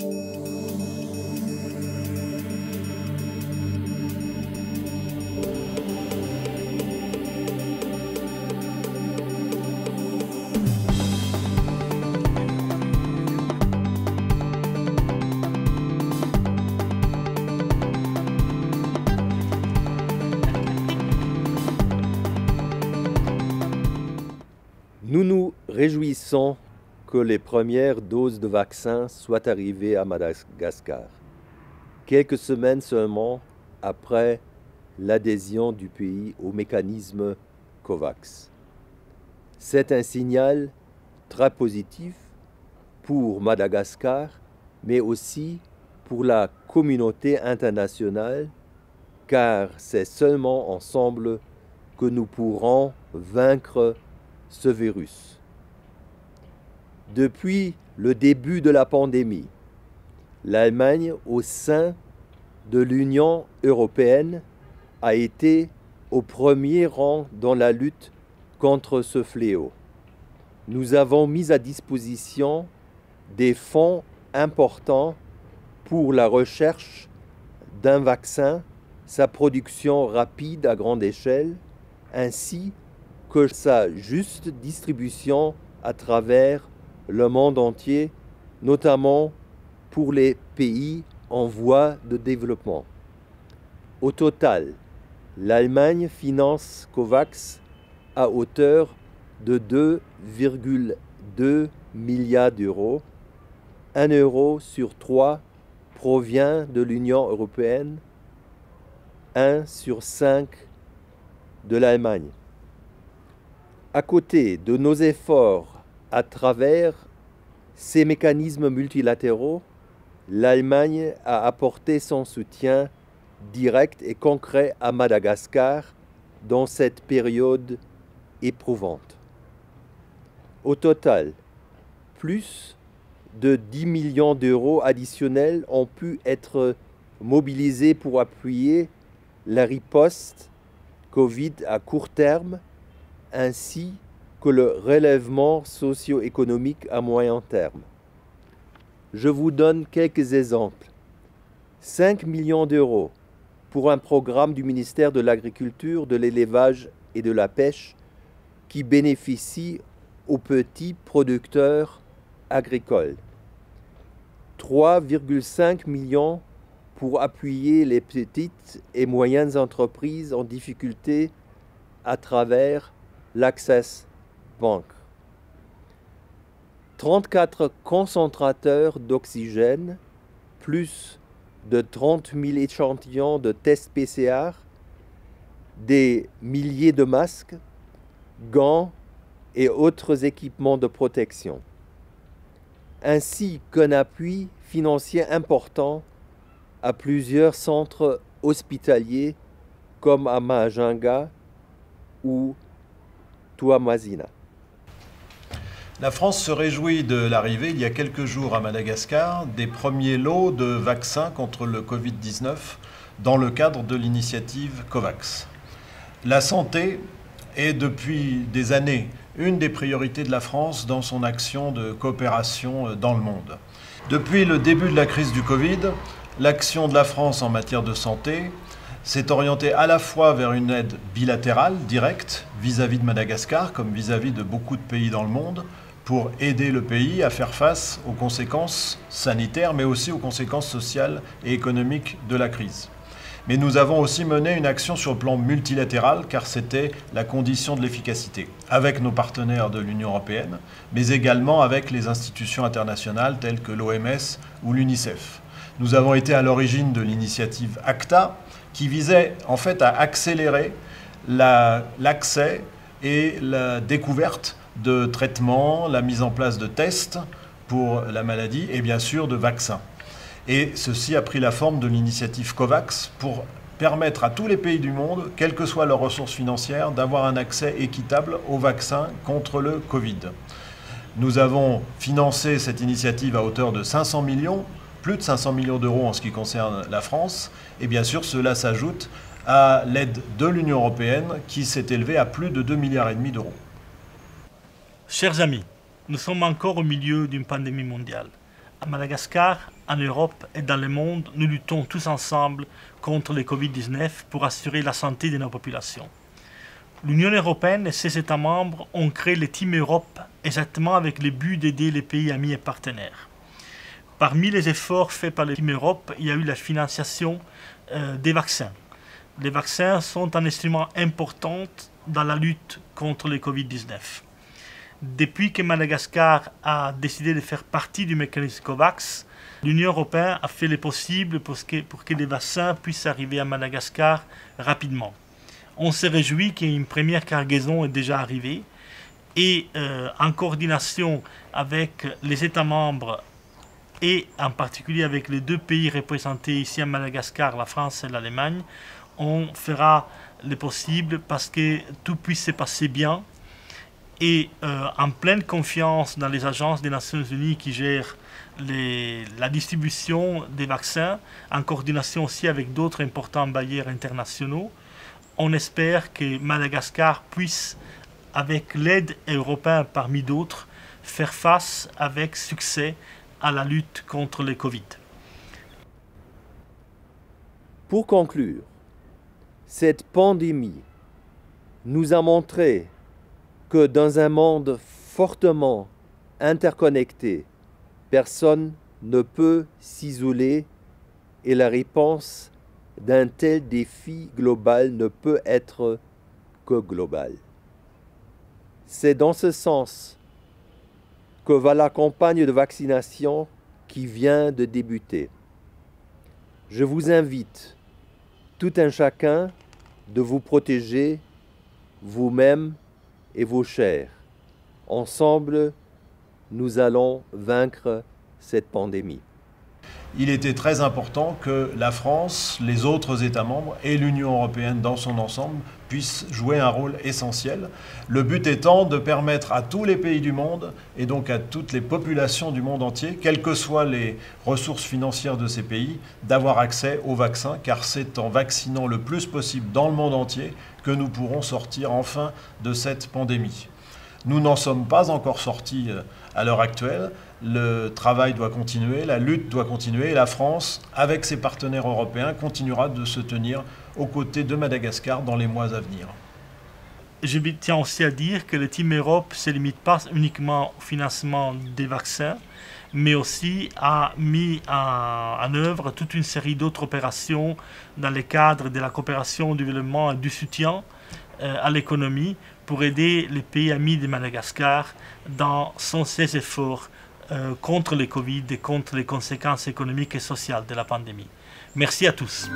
Nous nous réjouissons que les premières doses de vaccins soient arrivées à Madagascar, quelques semaines seulement après l'adhésion du pays au mécanisme COVAX. C'est un signal très positif pour Madagascar, mais aussi pour la communauté internationale, car c'est seulement ensemble que nous pourrons vaincre ce virus. Depuis le début de la pandémie, l'Allemagne, au sein de l'Union européenne, a été au premier rang dans la lutte contre ce fléau. Nous avons mis à disposition des fonds importants pour la recherche d'un vaccin, sa production rapide à grande échelle, ainsi que sa juste distribution à travers le monde entier, notamment pour les pays en voie de développement. Au total, l'Allemagne finance COVAX à hauteur de 2,2 milliards d'euros. 1 euro sur 3 provient de l'Union européenne, 1 sur 5 de l'Allemagne. À côté de nos efforts à travers ces mécanismes multilatéraux, l'Allemagne a apporté son soutien direct et concret à Madagascar dans cette période éprouvante. Au total, plus de 10 millions d'euros additionnels ont pu être mobilisés pour appuyer la riposte Covid à court terme, ainsi que le relèvement socio-économique à moyen terme. Je vous donne quelques exemples. 5 millions d'euros pour un programme du ministère de l'Agriculture, de l'Élevage et de la Pêche qui bénéficie aux petits producteurs agricoles. 3,5 millions pour appuyer les petites et moyennes entreprises en difficulté à travers l'Access Bank. 34 concentrateurs d'oxygène, plus de 30 000 échantillons de tests PCR, des milliers de masques, gants et autres équipements de protection, ainsi qu'un appui financier important à plusieurs centres hospitaliers comme à Mahajanga ou Tuamazina. La France se réjouit de l'arrivée, il y a quelques jours à Madagascar, des premiers lots de vaccins contre le Covid-19 dans le cadre de l'initiative COVAX. La santé est depuis des années une des priorités de la France dans son action de coopération dans le monde. Depuis le début de la crise du Covid, l'action de la France en matière de santé s'est orientée à la fois vers une aide bilatérale, directe, vis-à-vis de Madagascar, comme vis-à-vis de beaucoup de pays dans le monde, pour aider le pays à faire face aux conséquences sanitaires, mais aussi aux conséquences sociales et économiques de la crise. Mais nous avons aussi mené une action sur le plan multilatéral, car c'était la condition de l'efficacité, avec nos partenaires de l'Union européenne, mais également avec les institutions internationales telles que l'OMS ou l'UNICEF. Nous avons été à l'origine de l'initiative ACTA, qui visait en fait à accélérer l'accès et la découverte de traitements, la mise en place de tests pour la maladie et bien sûr de vaccins. Et ceci a pris la forme de l'initiative COVAX pour permettre à tous les pays du monde, quelles que soient leurs ressources financières, d'avoir un accès équitable aux vaccins contre le Covid. Nous avons financé cette initiative à hauteur de 500 millions, plus de 500 millions d'euros en ce qui concerne la France. Et bien sûr, cela s'ajoute à l'aide de l'Union européenne qui s'est élevée à plus de 2,5 milliards d'euros. Chers amis, nous sommes encore au milieu d'une pandémie mondiale. À Madagascar, en Europe et dans le monde, nous luttons tous ensemble contre le Covid-19 pour assurer la santé de nos populations. L'Union européenne et ses États membres ont créé le Team Europe exactement avec le but d'aider les pays amis et partenaires. Parmi les efforts faits par le Team Europe, il y a eu la financiation des vaccins. Les vaccins sont un instrument important dans la lutte contre le Covid-19. Depuis que Madagascar a décidé de faire partie du mécanisme COVAX, l'Union européenne a fait le possible pour que les vaccins puissent arriver à Madagascar rapidement. On se réjouit qu'une première cargaison est déjà arrivée et en coordination avec les États membres et en particulier avec les deux pays représentés ici à Madagascar, la France et l'Allemagne, on fera le possible parce que tout puisse se passer bien et en pleine confiance dans les agences des Nations Unies qui gèrent la distribution des vaccins, en coordination aussi avec d'autres importants bailleurs internationaux. On espère que Madagascar puisse, avec l'aide européenne parmi d'autres, faire face avec succès à la lutte contre le Covid. Pour conclure, cette pandémie nous a montré que dans un monde fortement interconnecté, personne ne peut s'isoler et la réponse d'un tel défi global ne peut être que globale. C'est dans ce sens que va la campagne de vaccination qui vient de débuter. Je vous invite, tout un chacun, de vous protéger vous-même et vos chers. Ensemble, nous allons vaincre cette pandémie. Il était très important que la France, les autres États membres et l'Union européenne dans son ensemble puissent jouer un rôle essentiel. Le but étant de permettre à tous les pays du monde et donc à toutes les populations du monde entier, quelles que soient les ressources financières de ces pays, d'avoir accès aux vaccins, car c'est en vaccinant le plus possible dans le monde entier que nous pourrons sortir enfin de cette pandémie. Nous n'en sommes pas encore sortis à l'heure actuelle. Le travail doit continuer, la lutte doit continuer et la France, avec ses partenaires européens, continuera de se tenir aux côtés de Madagascar dans les mois à venir. Je tiens aussi à dire que le Team Europe ne se limite pas uniquement au financement des vaccins, mais aussi a mis en œuvre toute une série d'autres opérations dans le cadre de la coopération au développement et du soutien à l'économie pour aider les pays amis de Madagascar dans ses efforts contre le Covid et contre les conséquences économiques et sociales de la pandémie. Merci à tous.